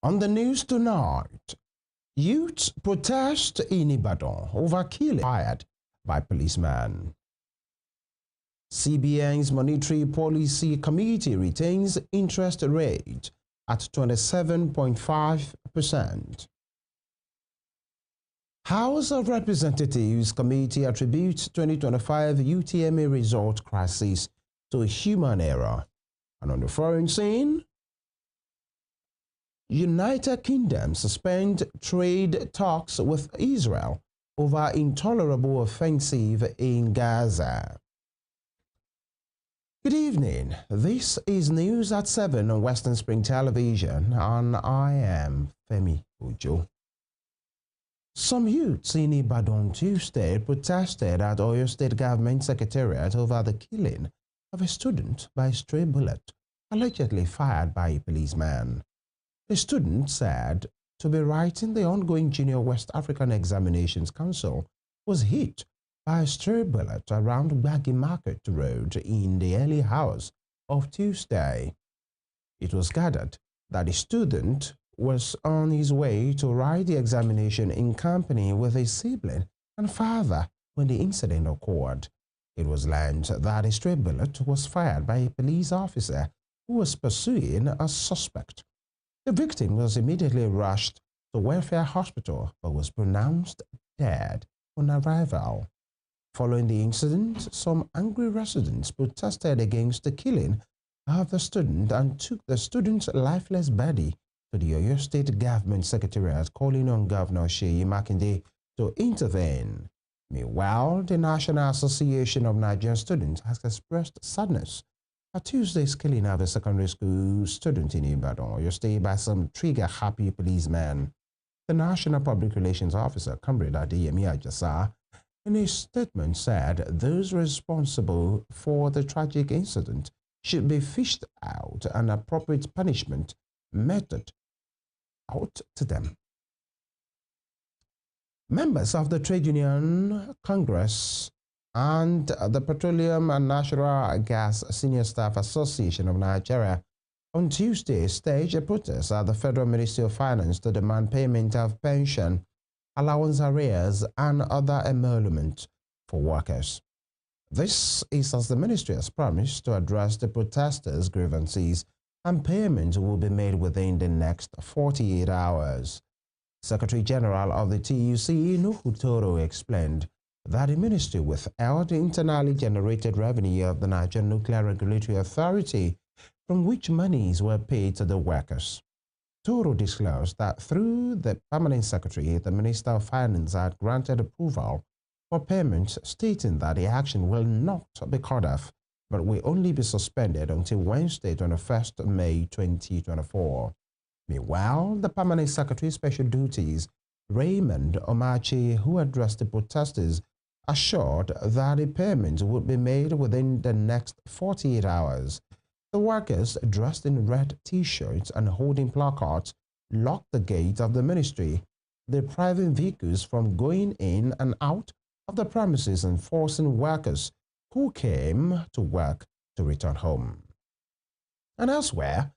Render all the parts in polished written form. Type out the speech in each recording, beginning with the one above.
On the news tonight, youths protest in Ibadan over killing fired by policeman. CBN's Monetary Policy Committee retains interest rate at 27.5%. House of Representatives Committee attributes 2025 UTME result crisis to human error. And on the foreign scene, United Kingdom suspend trade talks with Israel over intolerable offensive in Gaza. Good evening. This is News at 7 on Western Spring Television, and I am Femi Ojo. Some youths in Ibadan Tuesday protested at Oyo State Government Secretariat over the killing of a student by a stray bullet allegedly fired by a policeman. The student said to be writing the ongoing Junior West African Examinations Council was hit by a stray bullet around Gbagi Market Road in the early hours of Tuesday. It was gathered that the student was on his way to write the examination in company with his sibling and father when the incident occurred. It was learned that a stray bullet was fired by a police officer who was pursuing a suspect. The victim was immediately rushed to Welfare Hospital but was pronounced dead on arrival. Following the incident, some angry residents protested against the killing of the student and took the student's lifeless body to the Oyo State Government Secretariat, calling on Governor Seyi Makinde to intervene. Meanwhile, the National Association of Nigerian Students has expressed sadness at Tuesday's killing of a secondary school student in Ibadan, Oyo State, by some trigger-happy policemen. The National Public Relations Officer, Comrade Adeyemi Ajasa, in a statement said those responsible for the tragic incident should be fished out and appropriate punishment meted out to them. Members of the Trade Union Congress and the Petroleum and Natural Gas Senior Staff Association of Nigeria on Tuesday staged a protest at the Federal Ministry of Finance to demand payment of pension, allowance arrears, and other emolument for workers. This is as the ministry has promised to address the protesters' grievances, and payment will be made within the next 48 hours. Secretary General of the TUC, Nuhu Toro, explained that the ministry withheld the internally generated revenue of the Nigerian Nuclear Regulatory Authority, from which monies were paid to the workers. Toro disclosed that through the Permanent Secretary, the Minister of Finance had granted approval for payment, stating that the action will not be cut off, but will only be suspended until Wednesday, 21st May 2024. Meanwhile, the Permanent Secretary's Special Duties, Raymond Omachi, who addressed the protesters, assured that the payment would be made within the next 48 hours. The workers, dressed in red T-shirts and holding placards, locked the gate of the ministry, depriving vehicles from going in and out of the premises and forcing workers who came to work to return home. And elsewhere,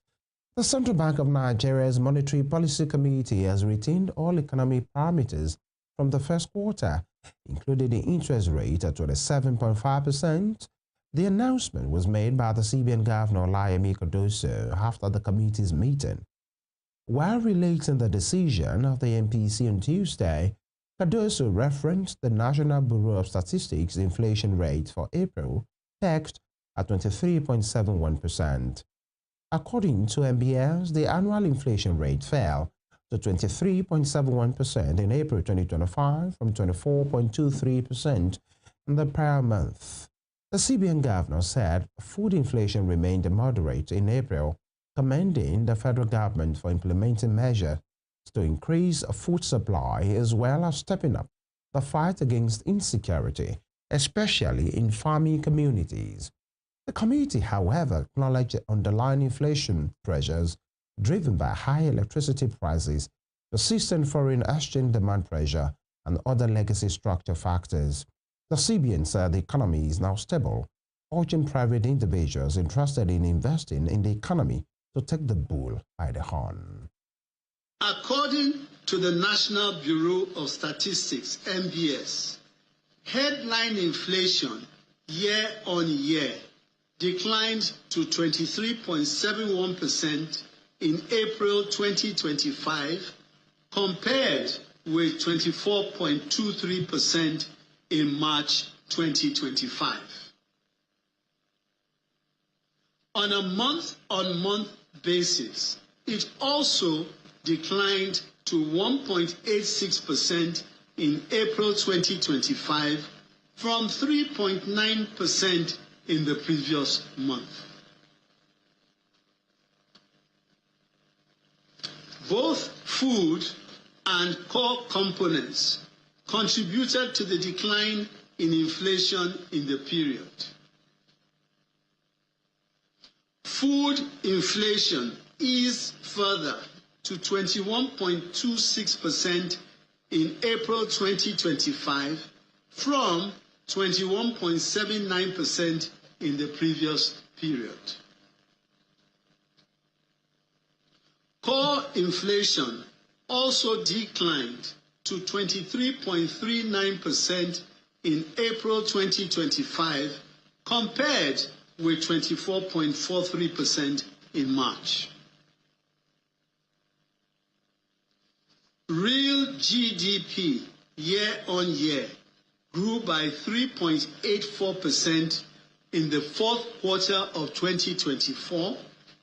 the Central Bank of Nigeria's Monetary Policy Committee has retained all economic parameters from the first quarter, including the interest rate at 27.5%. The announcement was made by the CBN Governor Olayemi Cardoso after the committee's meeting. While relating the decision of the MPC on Tuesday, Cardoso referenced the National Bureau of Statistics inflation rate for April, pegged at 23.71%. According to MBS, the annual inflation rate fell to 23.71% in April 2025 from 24.23% in the prior month. The CBN governor said food inflation remained moderate in April, commending the federal government for implementing measures to increase food supply as well as stepping up the fight against insecurity, especially in farming communities. The committee, however, acknowledged underlying inflation pressures driven by high electricity prices, persistent foreign exchange demand pressure, and other legacy structure factors. The CBN said the economy is now stable, urging private individuals interested in investing in the economy to take the bull by the horn. According to the National Bureau of Statistics, NBS, headline inflation year-on-year declined to 23.71% in April 2025 compared with 24.23% in March 2025. On a month-on-month basis, it also declined to 1.86% in April 2025 from 3.9% in the previous month. Both food and core components contributed to the decline in inflation in the period. Food inflation eased further to 21.26% in April 2025 from 21.79% in the previous period. Core inflation also declined to 23.39% in April 2025 compared with 24.43% in March. Real GDP year-on-year grew by 3.84% in the fourth quarter of 2024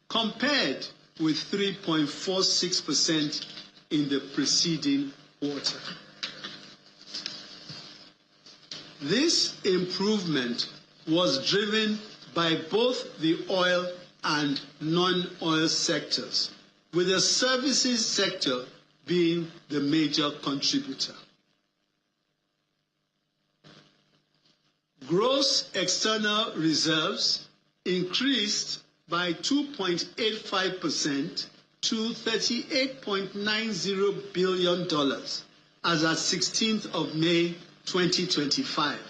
compared with 3.46% in the preceding quarter. This improvement was driven by both the oil and non-oil sectors, with the services sector being the major contributor. Gross external reserves increased by 2.85% to $38.90 billion as at 16th of May 2025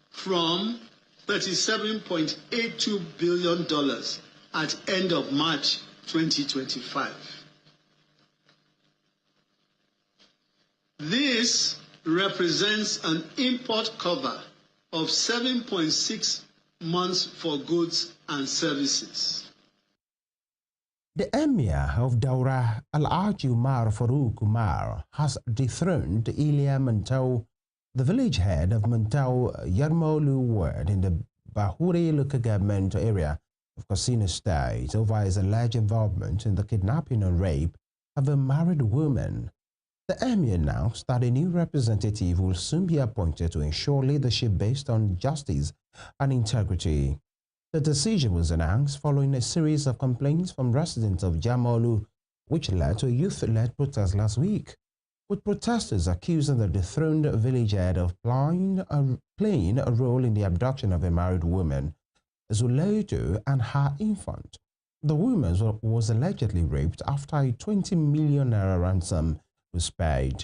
from $37.82 billion at end of March 2025. This represents an import cover of 7.6 months for goods and services. The Emir of Daura, Al-Haji Umar Farouk Umar, has dethroned Ilya Mantau, the village head of Mantau Yarmolu ward in the Bahuri local government area of Katsina State over his alleged involvement in the kidnapping and rape of a married woman. The Emir announced that a new representative will soon be appointed to ensure leadership based on justice and integrity. The decision was announced following a series of complaints from residents of Jamolu, which led to a youth-led protest last week, with protesters accusing the dethroned village head of playing a role in the abduction of a married woman, Zuleido, and her infant. The woman was allegedly raped after a 20 million naira ransom was paid.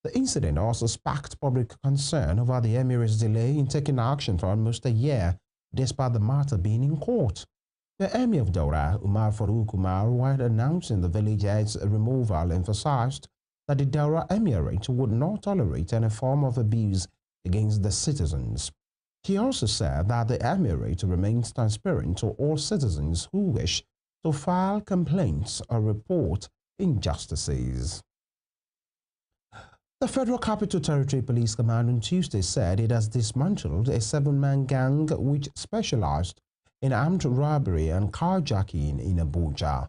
The incident also sparked public concern over the Emir's delay in taking action for almost a year, despite the matter being in court. The Emir of Daura, Umar Farouk Umar, while announcing the village head's removal, emphasized that the Daura Emirate would not tolerate any form of abuse against the citizens. He also said that the Emirate remains transparent to all citizens who wish to file complaints or report injustices. The Federal Capital Territory Police Command on Tuesday said it has dismantled a 7-man gang which specialized in armed robbery and carjacking in Abuja.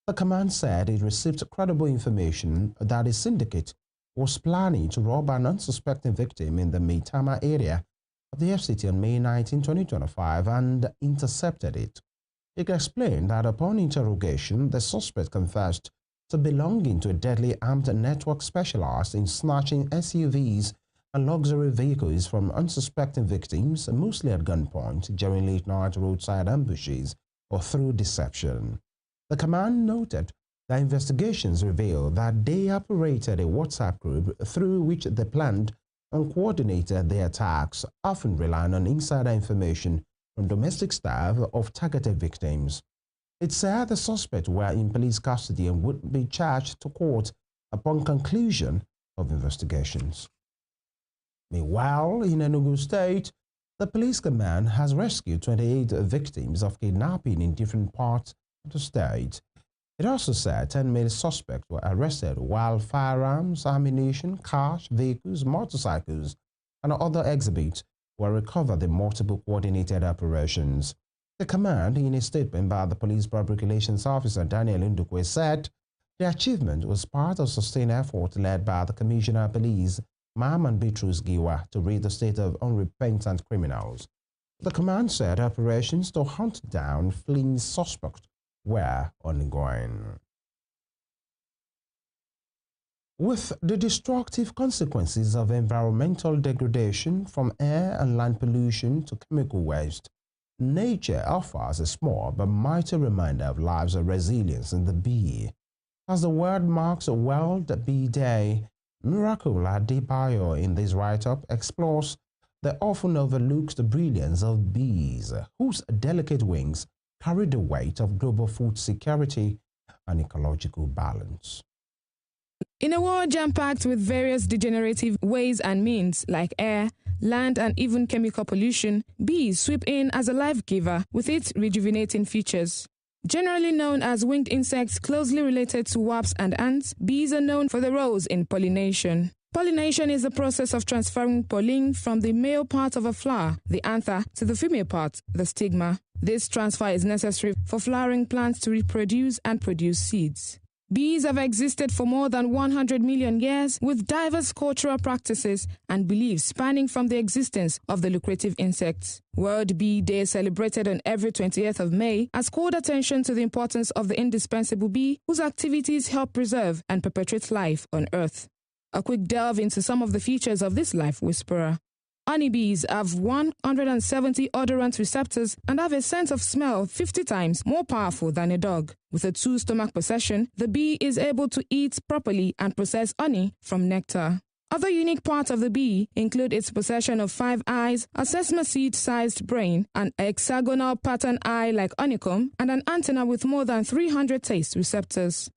The command said it received credible information that a syndicate was planning to rob an unsuspecting victim in the Maitama area of the FCT on May 19, 2025 and intercepted it. It explained that upon interrogation, the suspect confessed to belonging to a deadly armed network specialized in snatching SUVs and luxury vehicles from unsuspecting victims, mostly at gunpoint during late-night roadside ambushes or through deception. The command noted that investigations revealed that they operated a WhatsApp group through which they planned and coordinated their attacks, often relying on insider information from domestic staff of targeted victims. It said the suspects were in police custody and would be charged to court upon conclusion of investigations. Meanwhile, in Enugu State, the police command has rescued 28 victims of kidnapping in different parts of the state. It also said 10 male suspects were arrested while firearms, ammunition, cash, vehicles, motorcycles, and other exhibits were recovered in multiple coordinated operations. The command, in a statement by the police public relations officer Daniel Ndukwe, said the achievement was part of sustained effort led by the Commissioner of Police, Mahaman Bitrus Giwa, to rid the state of unrepentant criminals. The command said operations to hunt down fleeing suspects were ongoing. With the destructive consequences of environmental degradation from air and land pollution to chemical waste, nature offers a small but mighty reminder of life's resilience in the bee. As the world marks World Bee Day, Miracle Adebayo in this write-up explores the often overlooked brilliance of bees, whose delicate wings carry the weight of global food security and ecological balance. In a world jam-packed with various degenerative ways and means like air, land, and even chemical pollution, bees sweep in as a life giver with its rejuvenating features. Generally known as winged insects closely related to wasps and ants, bees are known for their roles in pollination. Pollination is the process of transferring pollen from the male part of a flower, the anther, to the female part, the stigma. This transfer is necessary for flowering plants to reproduce and produce seeds. Bees have existed for more than 100 million years with diverse cultural practices and beliefs spanning from the existence of the lucrative insects. World Bee Day, celebrated on every 20th of May, has called attention to the importance of the indispensable bee, whose activities help preserve and perpetuate life on Earth. A quick delve into some of the features of this life whisperer. Honeybees have 170 odorant receptors and have a sense of smell 50 times more powerful than a dog. With a 2-stomach possession, the bee is able to eat properly and process honey from nectar. Other unique parts of the bee include its possession of 5 eyes, a sesame seed-sized brain, an hexagonal pattern eye like honeycomb, and an antenna with more than 300 taste receptors.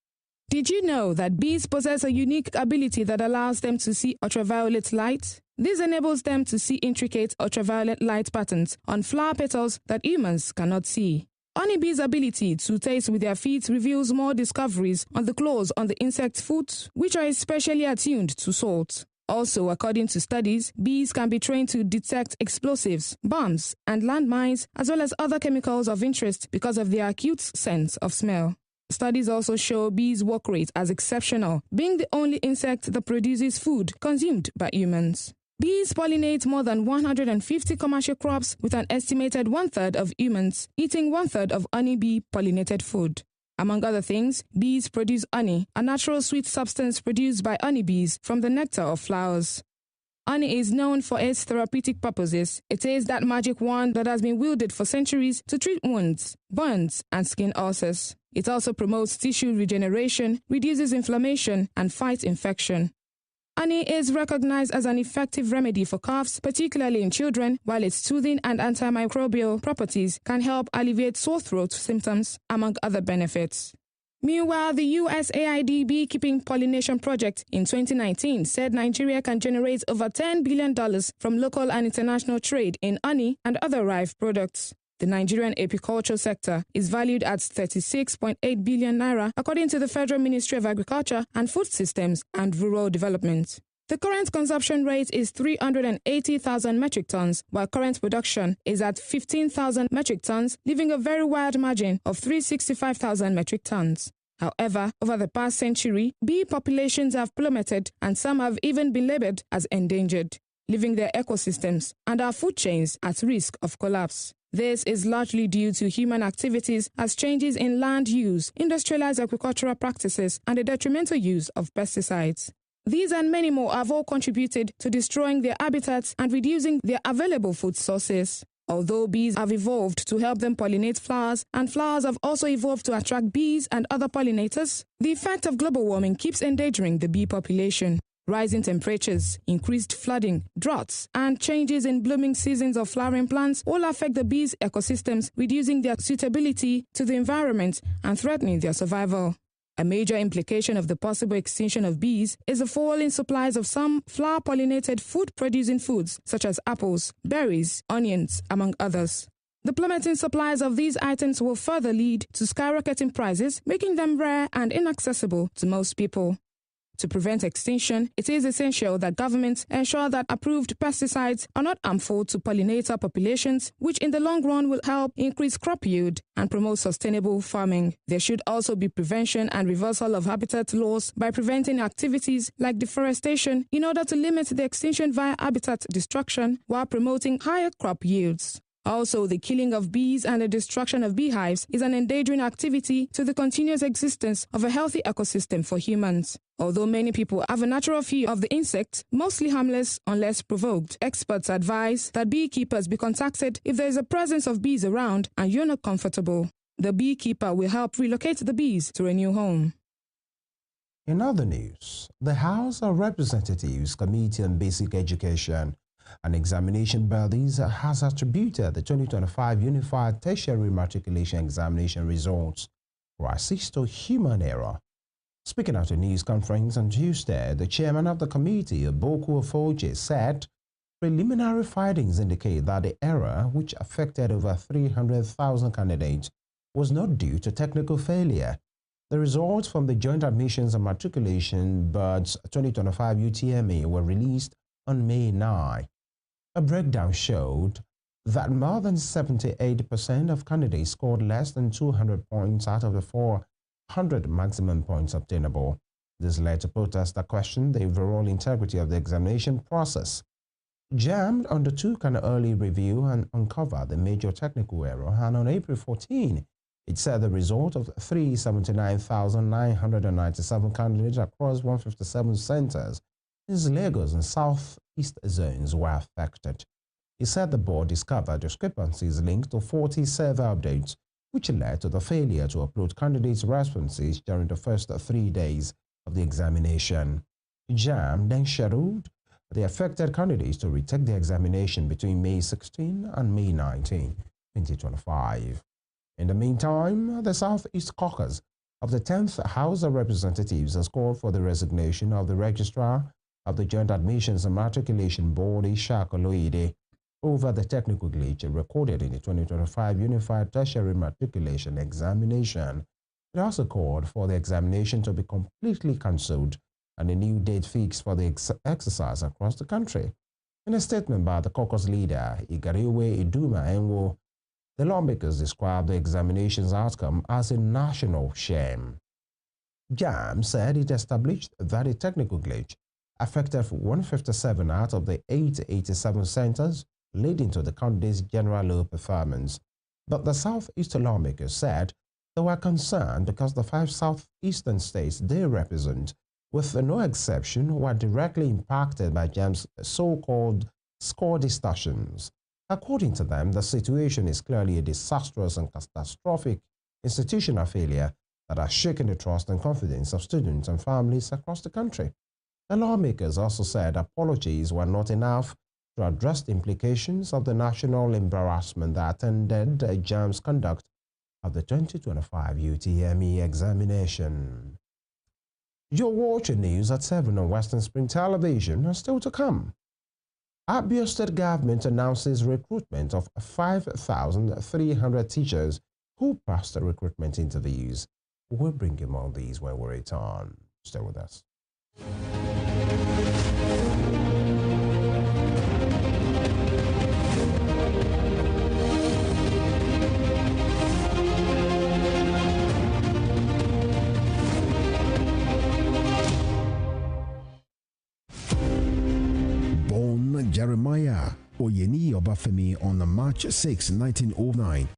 Did you know that bees possess a unique ability that allows them to see ultraviolet light? This enables them to see intricate ultraviolet light patterns on flower petals that humans cannot see. Honeybees' ability to taste with their feet reveals more discoveries on the claws on the insect's foot, which are especially attuned to salt. Also, according to studies, bees can be trained to detect explosives, bombs, and landmines, as well as other chemicals of interest because of their acute sense of smell. Studies also show bees' work rate as exceptional, being the only insect that produces food consumed by humans. Bees pollinate more than 150 commercial crops, with an estimated 1/3 of humans eating 1/3 of honeybee-pollinated food. Among other things, bees produce honey, a natural sweet substance produced by honeybees from the nectar of flowers. Honey is known for its therapeutic purposes. It is that magic wand that has been wielded for centuries to treat wounds, burns, and skin ulcers. It also promotes tissue regeneration, reduces inflammation, and fights infection. Honey is recognized as an effective remedy for coughs, particularly in children, while its soothing and antimicrobial properties can help alleviate sore throat symptoms, among other benefits. Meanwhile, the USAID Beekeeping Pollination Project in 2019 said Nigeria can generate over $10 billion from local and international trade in honey and other ripe products. The Nigerian apiculture sector is valued at 36.8 billion naira, according to the Federal Ministry of Agriculture and Food Systems and Rural Development. The current consumption rate is 380,000 metric tons, while current production is at 15,000 metric tons, leaving a very wide margin of 365,000 metric tons. However, over the past century, bee populations have plummeted and some have even been labeled as endangered, leaving their ecosystems and our food chains at risk of collapse. This is largely due to human activities as changes in land use, industrialized agricultural practices, and the detrimental use of pesticides. These and many more have all contributed to destroying their habitats and reducing their available food sources. Although bees have evolved to help them pollinate flowers, and flowers have also evolved to attract bees and other pollinators, the effect of global warming keeps endangering the bee population. Rising temperatures, increased flooding, droughts, and changes in blooming seasons of flowering plants all affect the bees' ecosystems, reducing their suitability to the environment and threatening their survival. A major implication of the possible extinction of bees is the fall in supplies of some flower-pollinated food-producing foods such as apples, berries, onions, among others. The plummeting supplies of these items will further lead to skyrocketing prices, making them rare and inaccessible to most people. To prevent extinction, it is essential that governments ensure that approved pesticides are not harmful to pollinator populations, which in the long run will help increase crop yield and promote sustainable farming. There should also be prevention and reversal of habitat loss by preventing activities like deforestation in order to limit the extinction via habitat destruction while promoting higher crop yields. Also, the killing of bees and the destruction of beehives is an endangering activity to the continuous existence of a healthy ecosystem for humans. Although many people have a natural fear of the insect, mostly harmless unless provoked, experts advise that beekeepers be contacted if there is a presence of bees around and you're not comfortable. The beekeeper will help relocate the bees to a new home. In other news, the House of Representatives Committee on Basic Education and Examination Bodies has attributed the 2025 Unified Tertiary Matriculation Examination results for assist to human error. Speaking at a news conference on Tuesday, the chairman of the committee, Boku Ofoje, said preliminary findings indicate that the error, which affected over 300,000 candidates, was not due to technical failure. The results from the Joint Admissions and Matriculation Board's 2025 UTME were released on May 9. A breakdown showed that more than 78% of candidates scored less than 200 points out of the 400 maximum points obtainable. This led to protests that questioned the overall integrity of the examination process. JAMB undertook an early review and uncovered the major technical error, and on April 14, it said the result of 379,997 candidates across 157 centers in Lagos and Southeast zones were affected. He said the board discovered discrepancies linked to 40 server updates, which led to the failure to upload candidates' responses during the first 3 days of the examination. JAMB then scheduled the affected candidates to retake the examination between May 16 and May 19, 2025. In the meantime, the Southeast Caucus of the 10th House of Representatives has called for the resignation of the Registrar of the Joint Admissions and Matriculation Board, Ishaq Oloide, over the technical glitch recorded in the 2025 Unified Tertiary Matriculation Examination. It also called for the examination to be completely cancelled and a new date fixed for the exercise across the country. In a statement by the caucus leader, Igariwe Iduma Enwo, the lawmakers described the examination's outcome as a national shame. JAMB said it established that a technical glitch affected 157 out of the 887 centers, leading to the candidates' general low performance. But the Southeast lawmakers said they were concerned because the 5 southeastern states they represent, with no exception, were directly impacted by JAMB's so-called score distortions. According to them, the situation is clearly a disastrous and catastrophic institutional failure that has shaken the trust and confidence of students and families across the country. The lawmakers also said apologies were not enough to address the implications of the national embarrassment that attended JAMB's conduct of the 2025 UTME examination. You're watching news at 7 on Western Spring Television, and still to come. Abia State Government announces recruitment of 5,300 teachers who passed the recruitment interviews. We'll bring you more on these when we return. Stay with us. Born Jeremiah Oyeni Obafemi on March 6, 1909.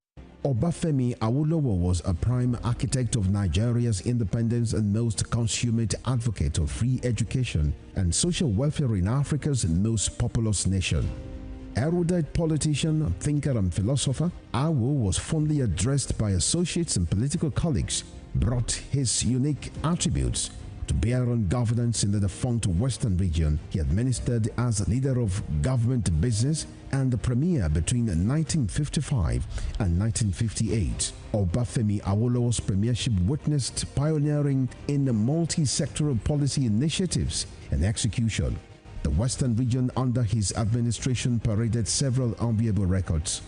Obafemi Awolowo was a prime architect of Nigeria's independence and most consummate advocate of free education and social welfare in Africa's most populous nation. Erudite politician, thinker and philosopher, Awo was fondly addressed by associates and political colleagues, brought his unique attributes, To bear on governance in the defunct Western region, he administered as leader of government business and the premier between 1955 and 1958. Obafemi Awolowo's premiership witnessed pioneering in the multi-sectoral policy initiatives and execution. The Western region under his administration paraded several enviable records.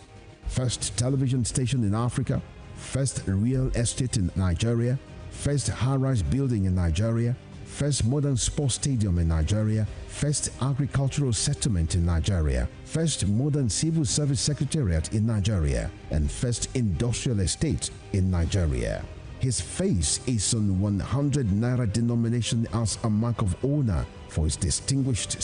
First television station in Africa, first real estate in Nigeria, first high-rise building in Nigeria, first modern sports stadium in Nigeria, first agricultural settlement in Nigeria, first modern civil service secretariat in Nigeria, and first industrial estate in Nigeria. His face is on 100 naira denomination as a mark of honor for his distinguished